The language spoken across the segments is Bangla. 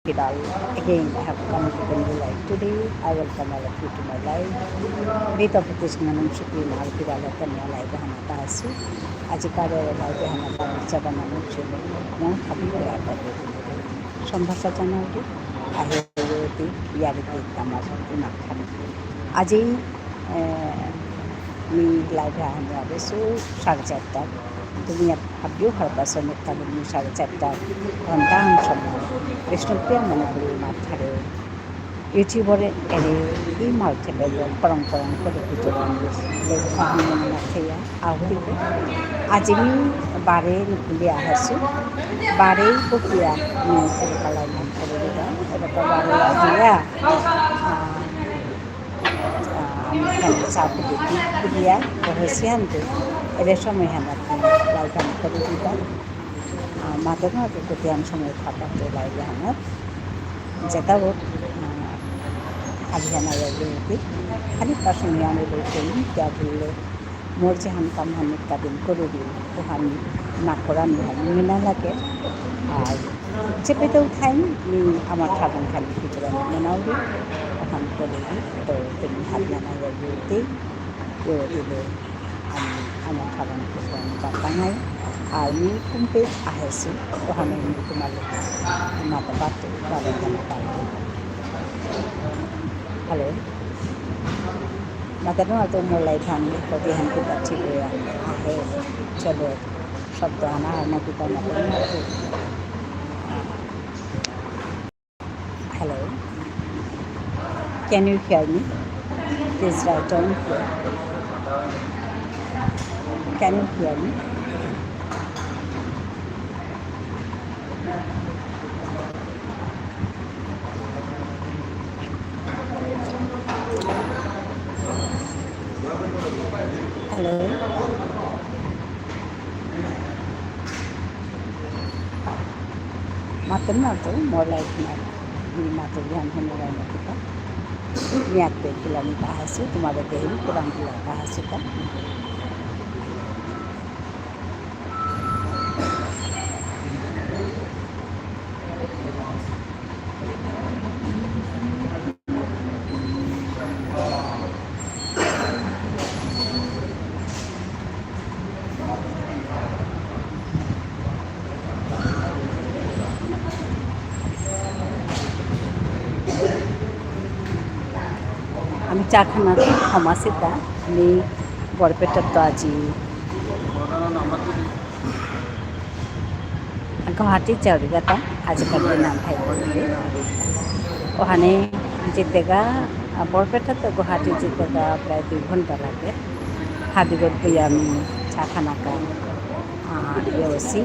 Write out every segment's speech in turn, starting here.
Kidal. Again, I have come to the life today. I welcome all of you to my life. Beta Pratishnanam Shukri Mal Kidala Tanya Live Hanata Asu. Ajikare Live Hanata Chabanam Chile. No, happy to have a Shambhasa Chanati. I have the Yariki Tamas in Akhan. Aji me live Hanata so Sharjata. তুমি ভাবিও ভালপাইছ মোক কালি মোৰ 4:30 ঘণ্টামান সময় বিষ্ণুপ্ৰিয়া মনোহৰী মাথাৰে ইউটিউবরে এৰে এই মালথেলে পৰম্পৰা কৰি ভিতৰত নাথেয়া আহুৰিকে আজি আমি বাৰে নুকুলি আহাইছোঁ বাৰেই প্ৰক্ৰিয়া এৰেকালাই নাম কৰি দিবা এৰেকা বাৰে আহিয়া আমি চাপুটি কুলিয়া বহসিয়ানতে এদের সময় হানাতে লাইটান করে দিবা মাঝে মাঝে কতিয়ান সময় খাটাতে লাইলে হানাত যেটাও আলিহানা যাইতে খালি পাশে আমি বলতেন যা বললে মোর যে হানকাম হানিক কাদিন করে দিন ওখান না করা মেনা লাগে আর চেপেতেও খাই আমার খাবান খালি ভিতরে মেনাও দিই ওখান করে দিই তো তুমি হালিহানা যাইতেই দিলে আমি আমার খাবান কিছুমান বাতাঙাই আর মি কুম্পে আহেছি ওখানে তোমালোক মাতা পাতে বাবান পাতে halo makanya waktu mulai kami latihan kita cipu ya coba sabtu anak kita makanya hello can you hear me please write down here can you hear me hello matanya tuh mulai kena di matanya mulai kita niat bilang bahasa itu malah deh kurang bilang bahasa kan আমি চাখানা সমাজসিতা আমি বৰপেটাত তো আজি গুৱাহাটী চাউরিগাতা আজকাল নাম ভাই ওখানে যেতেগা বৰপেটা তো গুৱাহাটী যেতেগা প্রায় 2 ঘন্টা লাগে হাবিগত বই আমি চাখানা কা ইয়েছি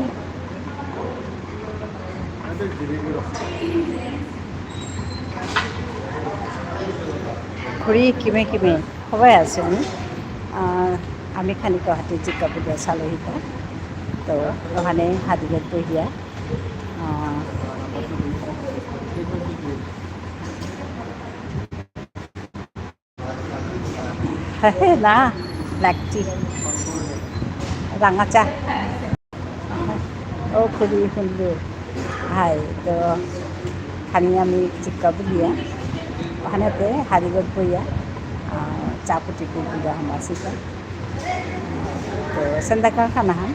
ঘুরি কিমে কিমে সবাই আছো আমি খানি গুৱাহাটী জিকাবুলিয়া চালহিতা তো ওখানে হাদিগত বহিয়া না লাগটি রাঙাচা ও খুবই সুন্দর হাই তো খানি আমি জিকাবুলিয়া ওখানেতে হাদিগত বহিয়া চাপুটি কুকুরা হামাসিকা তো সেন্দাকার খানা হান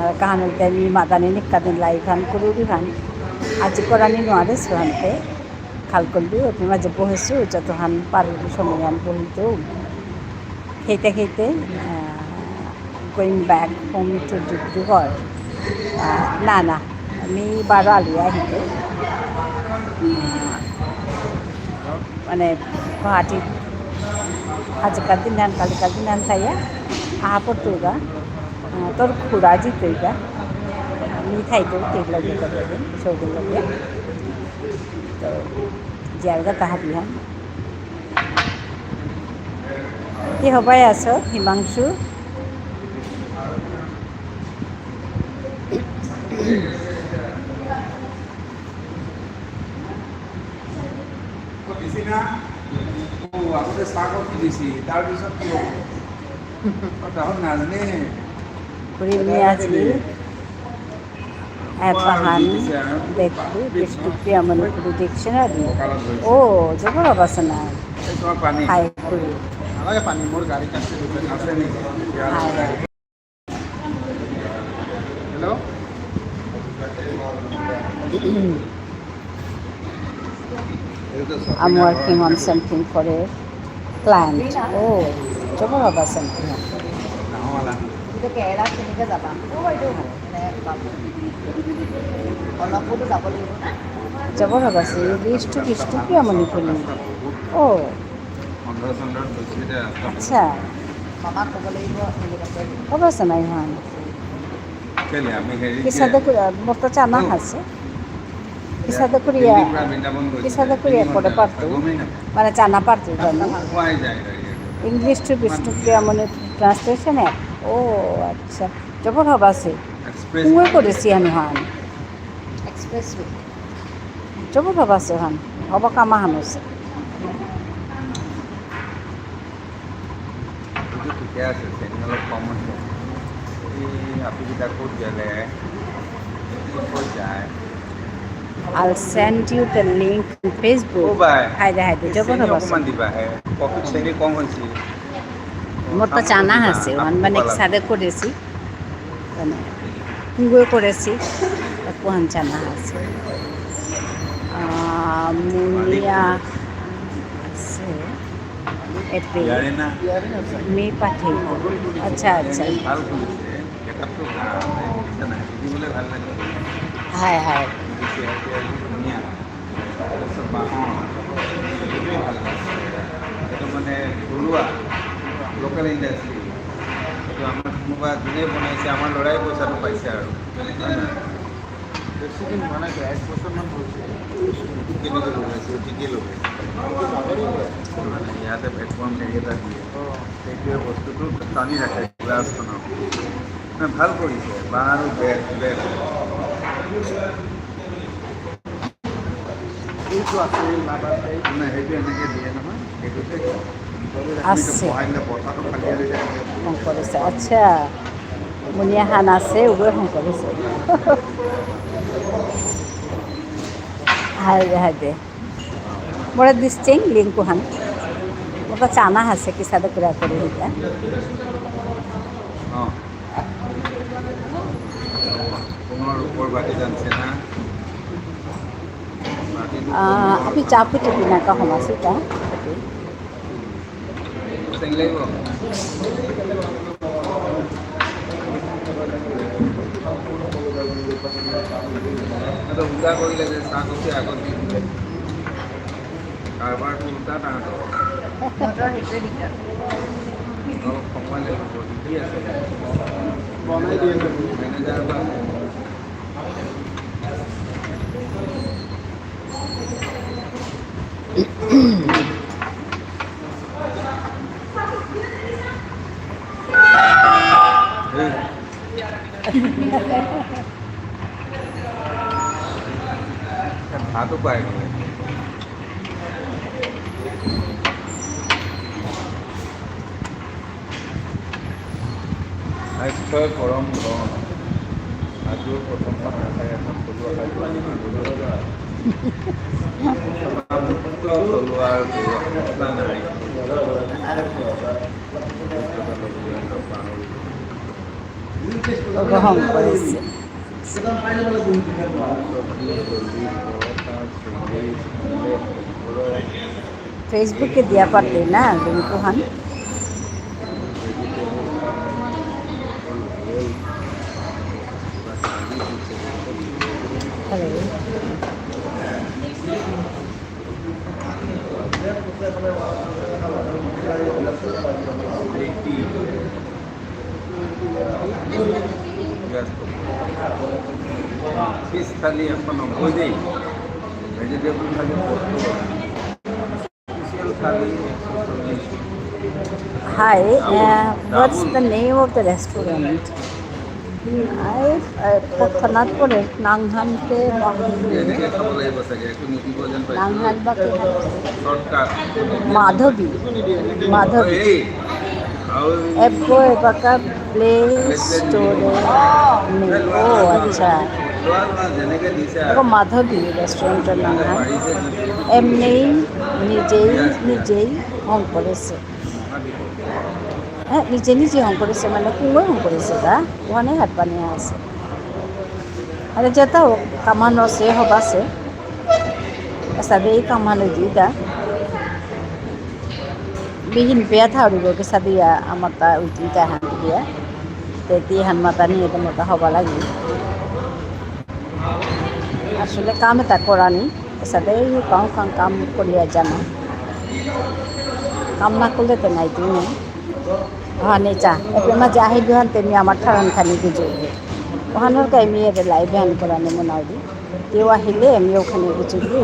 আর কাহানো দেনি মাদানি নিকাদিন লাই খান কুরুরি খান আজি করানি নোয়ারে সুহানতে খাল করলি ওটি মাঝে বহেছু যত হান পারুলি সময় হান বহিতো খেতে খেতে going back home to Dibrugarh না না আমি 12 আলিয়া আহিলে মানে গুৱাহাটী আজিকাল দিনান কালিকাল দিনান থাইয়া আহা পড়তোগা তোর খুড়া জিতইগা আমি থাইতো তেগলা যেতে পারবেন সৌদিন লাগে তো জায়গা তাহা বিহান কি হবাই আছো হিমাংশু আগতে চাহ কফি দিছি তাৰপিছত তাহত নাজানে ঘুরি নিয়ে আসবি Epahan, দেখো বিষ্ণুপ্রিয়া মণিপুরি ডিকশনারি ও জবর অবস্থা না হাই করি Hello? I'm working on something for a client. Oh, জবর অবস্থা না জবর অবস্থা বিষ্ণুপ্রিয়া মণিপুরি ও আচ্ছা অবস্থা নাই হন কিসাদে মোরতো জানা আছে কিসাদে করিয়া করে পারতো মানে জানা পারতো জানো English to Bishnupriya Manipuri translation app ও আচ্ছা জবর হব আছে কুঁয়ে করেছি আমি হান এক্সপ্রেস জবর হব আছে হান হব কামা হান আছে ঠিকে আছে চেনি অলপ কম হৈছে এই আপিকেইটা ক'ত গ'লে ক'ত যায় I'll send you the link on Facebook. Hi, জবর হব আছে অকণমান দিবা কফি চেনি কম হৈছে মোর তো জানা আছে মানে সাদে করেছি মানে কুঁয়ে করেছি কোহান জানা আছে মুনিয়া আছে এপে মে পাঠিয়ে আচ্ছা আচ্ছা ভাল খুলিছে মেকআপটো ভাল নাই দিবলৈ ভাল লাগে হাই হাই ধুনীয়া তাৰপিছত বাঁহৰ সেইটোৱে ভাল লাগে সেইটো মানে থলুৱা লোকেল ইণ্ডাষ্ট্ৰি সেইটো আমাৰ কোনোবা যোনে বনাইছে আমাৰ ল'ৰাই পইচাটো পাইছে আৰু বেছি দিন হোৱা নাই 1 বছৰমান হৈছে কেনেকৈ লগাইছে ঠিকেই লগাইছে মানে ইয়াতে প্লেটফৰ্ম হেৰি এটা দিয়ে সেইটোৱে বস্তুটো টানি ৰাখে গ্লাছখনৰ মানে ভাল কৰিছে বাঁহ আৰু বেৰ এইটো আছে মানে সেইটো এনেকৈ দিয়ে নহয় সেইটোতে আছে বতাহটো খালি কৰিছে আচ্ছা মুনিয়া হান আছে উগৈ কৰিছে হাই দে মোৰ দিষ্টিং লিংকু হান মোৰ তো জানা আছে কি সাদে কুৰা কৰি দিতা অঁ পুনৰ ওপৰ বাতি জানছে না अभी चापी टिपी ना का हमा से का চেং লাগিব তো উল্টা কৰিলে যে চাহ কফি আগত দি দিলে কাৰবাৰটো উল্টা তাহাঁতৰ অলপ সময় লাগিব দি আছে বনাই দিয়ে মেনেজাৰ বা ভাতো পাই গ'লে নিশ্চয় গৰম আজিও প্ৰথমখন নাথাকে এখন থলুৱা থলুৱা নাই গ্রহণ করেছে ফেসবুকে দিয়া পারতে না লিঙ্কু হান ফিশ থালি 190 দেই vegetable thali 70 special thali 140 Hi, what's the name of the restaurant? Pathanatpur Nanghanke এনেকৈ খাব লাগিব চাগে একো নিদিব যেন পাইছোঁ Nanghan বা শৰ্টকাট মাধবী এই আৰু Ebgo Ebaka Play Store. Oh, अच्छा যেনেকৈ দিছে আকৌ মাধৱী ৰেষ্টুৰেণ্টৰ নাম হয় পাৰিছে এমনি নিজেই হং করেছে হ্যাঁ নিজে হং করেছে মানে কুঁড়োই হং করেছে তা ওখানে হাত বানিয়ে আছে আর যেটা হোক কামানো সে হবাসে sabi kamano dida bihin pia thaudigo ke sabiya amata utinta han dia te ti han mata niye to mata haba lagi আসলে কাম এটা করা নেই সাথে কাম করিয়া জানা কাম না করলে তো নাই তুমি হানে চা এপে মা যাহে বিহান তেমি আমার ঠারান খানি গুজরবে ওখানোর কাই মেয়েদের লাই বিহান করানো মনাউদি কেউ আহিলে আমি ওখানে গুজরবি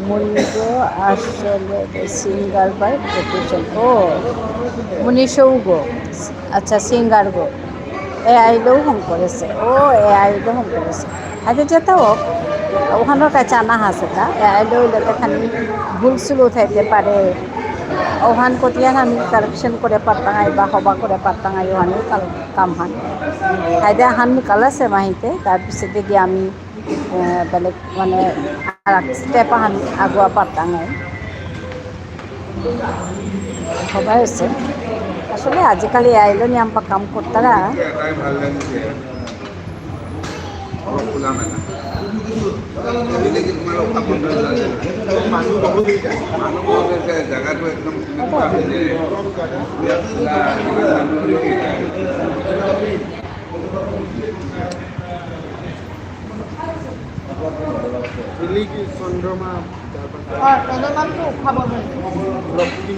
মুনিগো আসলে সিঙ্গার বাই প্রফেশন ও মুনিশৌ গো আচ্ছা সিঙ্গার গো এ আইলেও হং করেছে ও এ আইলেও হং করেছে আগে যেতেও ওখানের কাছে আনা হাসে তা এ আইলেও যাতে খানি ভুল সুল উঠাইতে পারে ওখান কতিয়া আমি কারেকশন করে পারতাঙাই বা হবা করে পারতাঙাই ওখানে কাম হান হাইদে হান কালাছে মাহিতে তারপিছতে গিয়ে আমি বেলেগ মানে স্টেপ হান আগুয়া পারতাঙাই সবাই হচ্ছে আসলে আজিকালি আইলো নি আমরা কাম করতারা এটাই ভাল লাগিছে খোলা মেলা দিলে কি তোমার কাপড় মানুহ বহুত হৈছে জায়গাটো একদম কেনেকুৱা হৈছে চন্দ্ৰমা চন্দ্ৰমানটো উঠাব লক্ষ্মী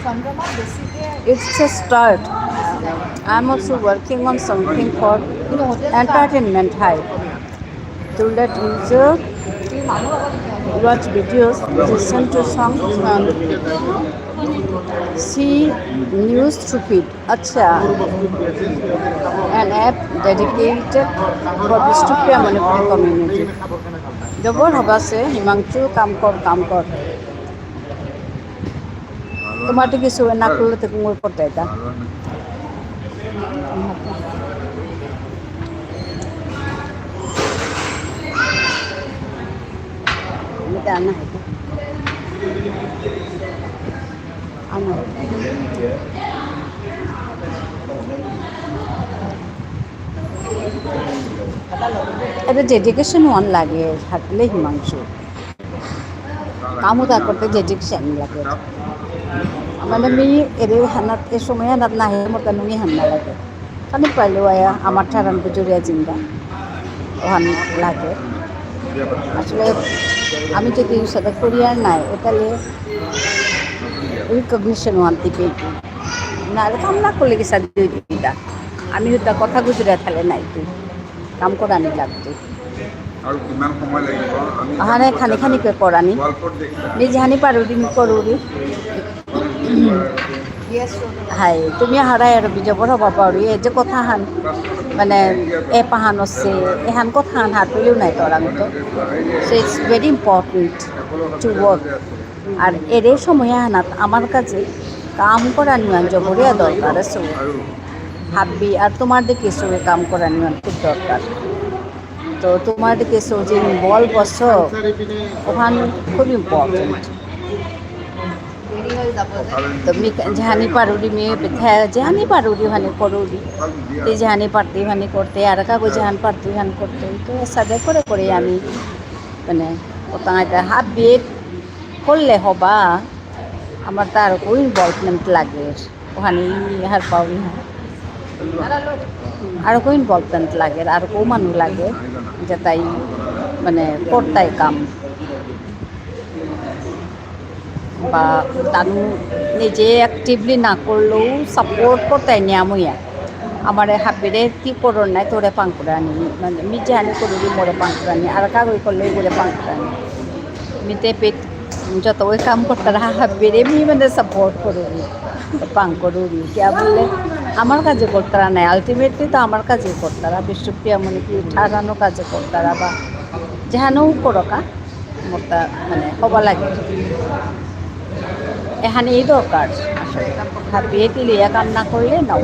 চন্দ্ৰমা বেছিকৈ It's a start. I'm also working on something for entertainment hype. To let user watch videos, listen to songs, and see news through feed. Acha, an app dedicated for dystopia Manipuri community. Jobor hobase Himangchu কাম কর তোমার তো কিছু না করলে তো কুমোর করতে এটা এটা আনা আনা এটা ডেডিকেশন ওয়ান লাগে থাকলে হিমাংশু কামও তা করতে ডেডিকেশন লাগে মানে মি এর হানাত এ সময় হানাত নাহে মোর কানুনি হান্না লাগে কানি পাইলো আয়া আমার ঠারান গুজরিয়া জিঙ্গা ওহান লাগে আসলে আমি যদি সাথে কোরিয়ার নাই ওটালে রিকগনিশন ওয়ান দিবে না কাম না করলে কি সাথে দুই দিদা আমি ওটা কথা গুজরিয়া থালে নাই তুই কাম করানি লাগতো আৰু কিমান সময় লাগিব আমি আহানে খানি খানি কে কৰানি গল্পত দেখি নিজে হানি পাৰুদি কৰোৰি হাই তুমি হাৰাই আৰু বিজবৰ হ'ব পাৰি এই যে কথা হান মানে এ পাহান আছে এহান কথা হান হাত পেলেও নাই তোর আমি তো so it's very important to work আর এর সময় হানাত আমার কাছে কাম করা নিয়ন জবরিয়া দরকার আছে হাবি আর তোমার দিকে সঙ্গে কাম করা নিয়ন খুব দরকার তো তোমার দিকে যে বল বস ওখান খুব ইম্পর্টেন্ট তুমি জানি পারুরি মেয়ে জানি পারুরি ভানি করুরি তুই জানি পারতি ভানি করতে আর কাগো জাহান পারতি ভান করতে তো সাদে করে আমি মানে ওটা হাত বিয়ে করলে হবা আমার তার ওই ইনভলভমেন্ট লাগে ওখানে হার পাওনি আর কো ইনভলভমেন্ট লাগে আর কো মানুষ লাগে যে তাই মানে করতাই কাম বা তানু নিজে অ্যাক্টিভলি না করলেও সাপোর্ট করতে নিয়ামইয়া আমার হাবিরে কি করো নাই তোরে পাঙ্কুরা আনি মানে মিজে আনি করবি মোরে পাঙ্কুরা আনি আর কাগজ করলে মোরে পাঙ্কুরা আনি মিতে পেট যত ওই কাম করতে হাবিরে মি মানে সাপোর্ট করবি পাং করবি কে বললে আমার কাজে করতারা নাই আলটিমেটলি তো আমার কাজে করতারা বিশ্বপ্রিয়া মানে কি ঠারানো কাজে করতারা বা যেহানও করকা মোরটা মানে হবা লাগে এখানে এই দরকার আসলে হাবিয়ে দিলে কাম না করলে নাও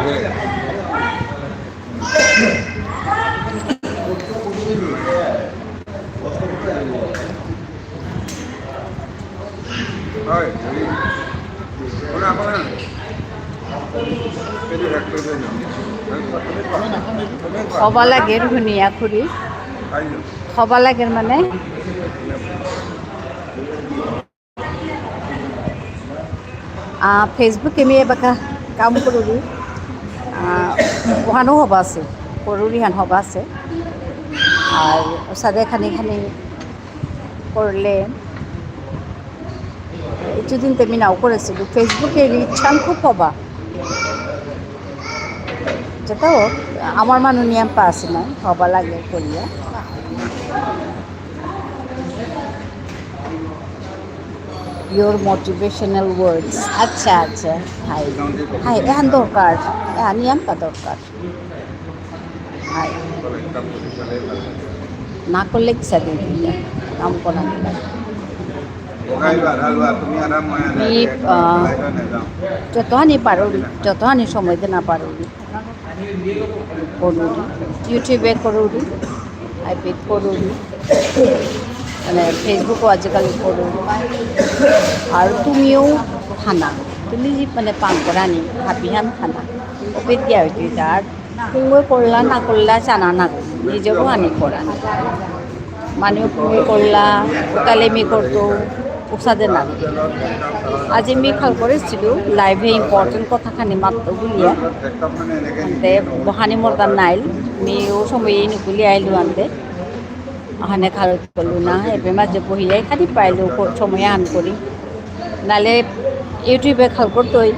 হয় ওরা আপনার খবা লাগে ধুনীয়া খুৰী খবা লাগে মানে ফেসবুকে আমি এবার কাম করি ওখানেও হবা আছে করুরি হান হবা আছে আর সাদে খানি খানি করলে কিছুদিন তেমনি নাও করেছিল ফেসবুকে রিচান খুব হবা যেটাও আমার মানুষ নিয়ম পা আছে না হবা লাগে করিয়া your motivational words আচ্ছা আচ্ছা হাই হাই এখন দরকার এখন নিয়মটা দরকার হাই না করলে কিসা দিন কাম করা যতখানি পারোরি যতখানি সময় না পারোরি করুরি ইউটিউবে করুরি আইপিড করুরি মানে ফেসবুকও আজিকালি করুরি আর তুমিও খানা তুমি মানে পান করা নি হাবিহান খানা ওপে দিয়া হইতে আর কুঙ্গো করলা না করলা জানা না নিজেও আনি করা মানে কুঙ্গো করলা কালেমি করতো ওসাদের না আজ আমি খাল করেছিল লাইভে ইম্পর্টেন্ট কথাখানি মাত্র বুলিয়া আনতে বহানি মর্দার নাইল আমি ও সময় নুকুলি আইলু আনতে আহানে খাল করলু না এবে মাঝে বহিয়াই খালি পাইলু সময় আন করি নালে ইউটিউবে খাল করতোই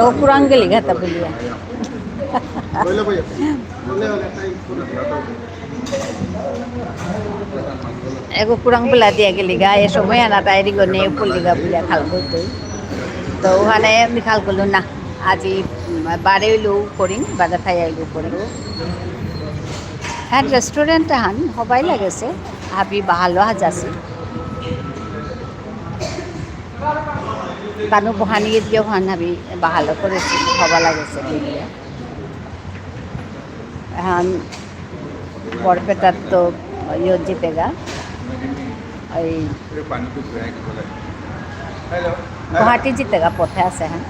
ও কুরাং গেলি ঘাতা বলিয়া এগো কুরাং বেলা দিয়া গেলি গা এ সময় আনা তাইরি গনে পল্লিগা বলিয়া খাল করতোই তো ওখানে আমি খাল করলু না আজি বারে হইলেও করিম বাজার খাই আইলেও করিম হ্যাঁ রেস্টুরেন্ট হান সবাই লাগেছে হাবি বাহালো হাজাছি কানু বহানি গিয়ে হান হাবি বাহালো করেছি হবা লাগেছে বুলিয়া এখন বরপেটার তো ইয়ে জিতেগা ওই গুৱাহাটী জিতেগা পথে আছে হ্যাঁ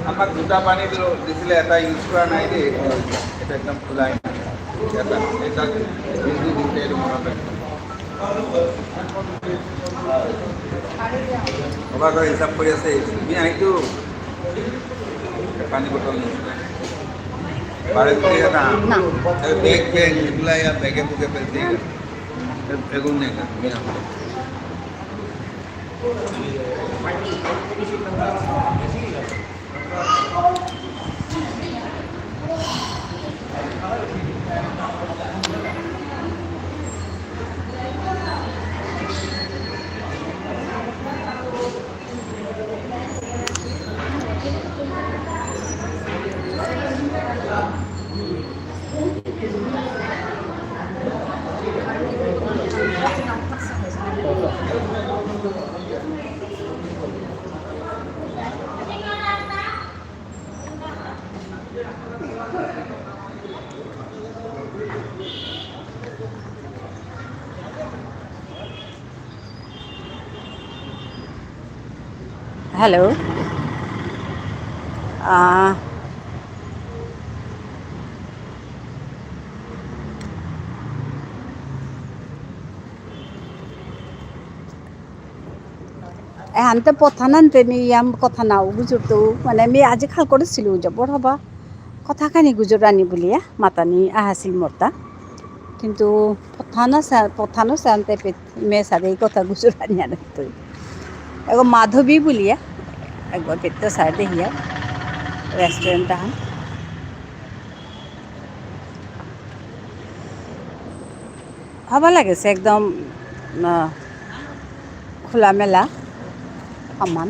আমাক দুটা পানী দিছিলে এটা ইউজ কৰা নাই দেই এটা একদম খোলাই এটা এটা হিন্দি দিতে মনত অবাক হৈ হিচাপ কৰি আছে তুমি আহিতো পানী বটল নিছিলে বাৰে এটা বেগ বেগ নিকলা या बैगे बुके पे देगा एगो नहीं का मेरा হ্যালো এহানতে পথা নানতে ইয়াম কথা নাও গুজরতো মানে আমি আজি খাল করেছিল জবর হবা কথাখানি গুজরানি বলিয়া মাতানি আহাছিল মর্তা কিন্তু পথানো সানতে মে সাদে কথা গুজরানি আনতো এগো মাধবী বলিয়া একবার পেটটা সাইডে হিয়া রেস্টুরেন্ট হান হবা লাগেছে একদম খোলামেলা সমান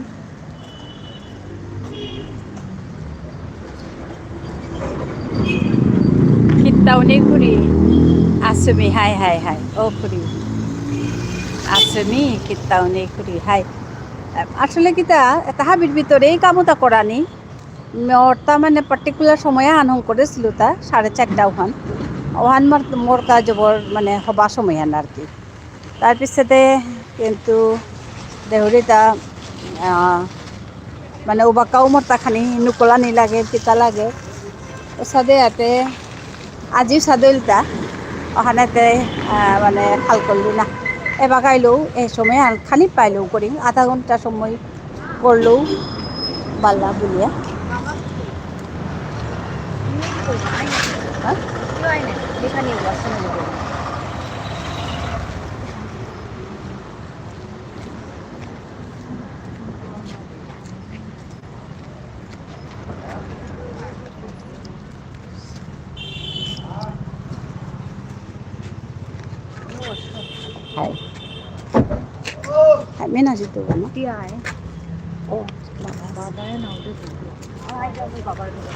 কিতাউনি খুরি আসমি হাই হাই হাই ও খুরি আসমি কিতাউনি খুরি হাই আসলে কিতা এটা হাবির ভিতরে এই কামতা করানি মোর মানে পার্টিকুলার সময়ে আনহং করেছিল তা 4:30 ওখান ওখান মোর কাজ মানে হবা সময় আন আর কি তারপিছতে কিন্তু দেহরি তা মানে ওবাকাও মোর তাখানি নুকলানি লাগে তিতা লাগে ও সাদে ইয়াতে আজিও সাদইলতা ওখানেতে মানে খাল করলি না এবার গাইলেও এই সময় খানি পাইলেও করি আধা ঘন্টা সময় করলেও Balla বুলিয়া Hai. Hai mena situ kan? Dia ya. Oh, Babanya na udah dulu. Ay, jadi babar dulu.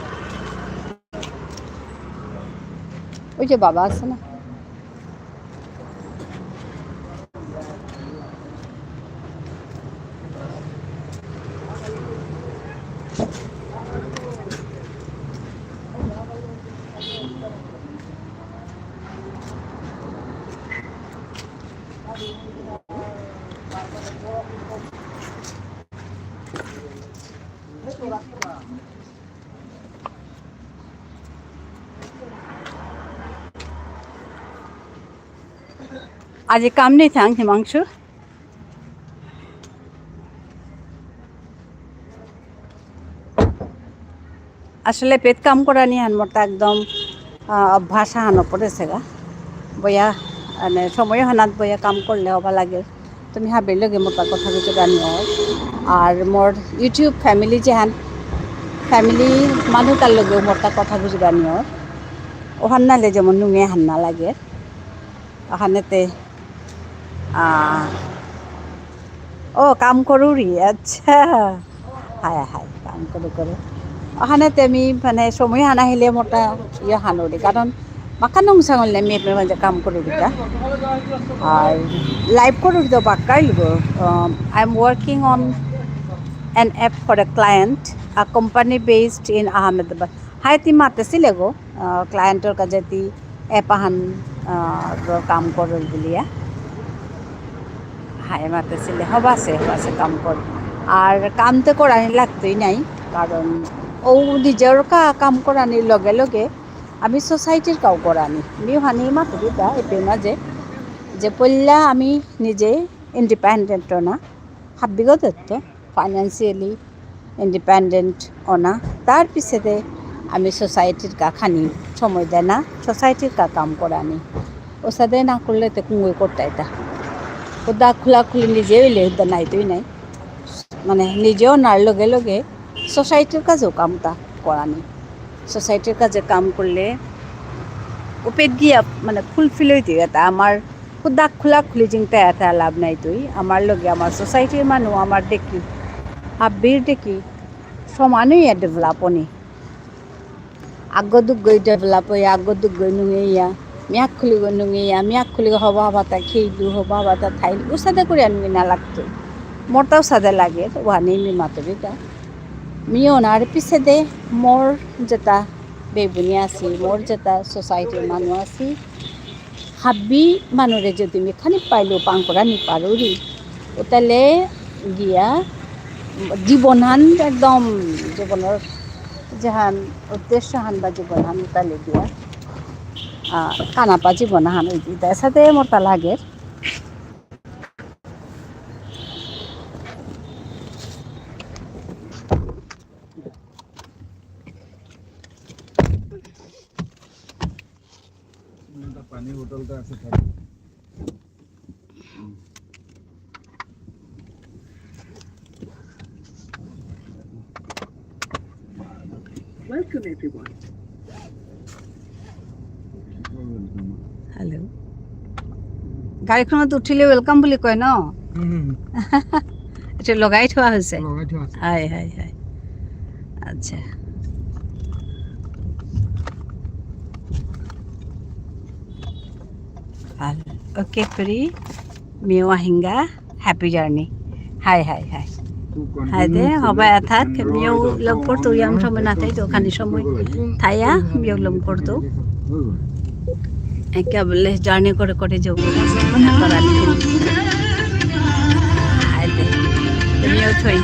ওই যে বাবা আছে না आज काम नहीं था हिमांशु আসলে পেট কাম করা নিয়ে মোটা একদম অভ্যাস হানো পড়েছে গা বইয়া মানে সময় হানাত বইয়া কাম করলে হবা লাগে তুমি হাবির লগে মোটা কথা কিছু জানি আর মোর ইউটিউব ফ্যামিলি যেহান ফ্যামিলি মানুষ তার লগেও মোটা কথা বুঝি জানি ওখান নালে যেমন নুঙে হান্না লাগে ওখানেতে ও কাম করু রি আচ্ছা হায় হায় কাম করে ওখানে আমি মানে সময় হানা আহিলে মোটা ইয়ে হানো রে কারণ মাকা নংসাঙলে মেয়ের মাঝে কাম করু দিটা আর লাইভ করু দিতে বাক্কাই লিব I am working on an app for a client a company based in Ahmedabad হাই তি মাতেছিলে গো ক্লায়েন্টর কাছে তি এপ আহান কাম করল বুলিয়া হাই মাতেছিলে হবাছে কাম কর আর কাম তো করানি লাগতোই নাই কারণ ও নিজের কাম করানির লগে লগে আমি সোসাইটির কাউ করানি আমিও হানি মাতো দিতা এপে মাঝে যে পল্লা আমি নিজে ইন্ডিপেন্ডেন্ট না হাবিগত তো ফাইন্যান্সিয়ালি ইন্ডিপেন্ডেন্ট অনা তার পিছতে আমি সোসাইটির খানি সময় দেয় না সোসাইটির কাম করানি ও সাথে না করলে তো কুঙ্গুই করতে এটা ওদা খোলাখুলি নিজে হইলে ওদা নাই তুই নাই মানে নিজেও নার লগে লগে সোসাইটির কাজেও কামটা করানি সোসাইটির কাজে কাম করলে ওপেট গিয়া মানে ফুলফিল হইতে এটা আমার খুদা খোলাখুলি চিন্তা এটা লাভ নাই তুই আমার লগে আমার সোসাইটির মানুষ আমার দেখি হাব্বির দেখি সমানই ডেভেলপ হনি আগ্গদুগ্গই ডেভেলপ হয়ে আগ্গদুগ্গই নুঙেইয়া মিয়াক খুলিগ নুঙেইয়া মিয়াক খুলিগ হবা হবাতা খেইলু হবা হবাতা থাইলু ও সাদে করে আনবি না লাগতো মোরটাও সাদে লাগে ওহানি নি মাতবিটা মিও না আর পিছে দে মোর যেটা বেবুনি আছি মোর যেটা সোসাইটির মানুষ আছি হাব্বি মানুরে যদি আমি খানি পাইলেও পাং করা নি পারি ওতালে গিয়া জীবনহান একদম জীবনের যেহান উদ্দেশ্য হান বা জীবনহান তালে দিয়া কানাপা জীবনহান ওই দিই তার সাথে মোরটা লাগে পানি বোতলটা আছে Welcome everyone. হেল্ল' গাড়ীখনত উঠিলে ৱেলকাম বুলি কয় ন এইটো লগাই থোৱা হৈছে হয় হয় হয় আচ্ছা ভাল অ'কে কৰি মিও আহিংগা happy journey hi hi hi Hai thế họ bay thắt cái nhiều lồng cột tụ yam trong bên này chỗ khăn đi xong rồi thay á nhiều lồng cột tụ একে বলে জার্নি করে করে যাবো মনে করার হাই দে তুমিও ছই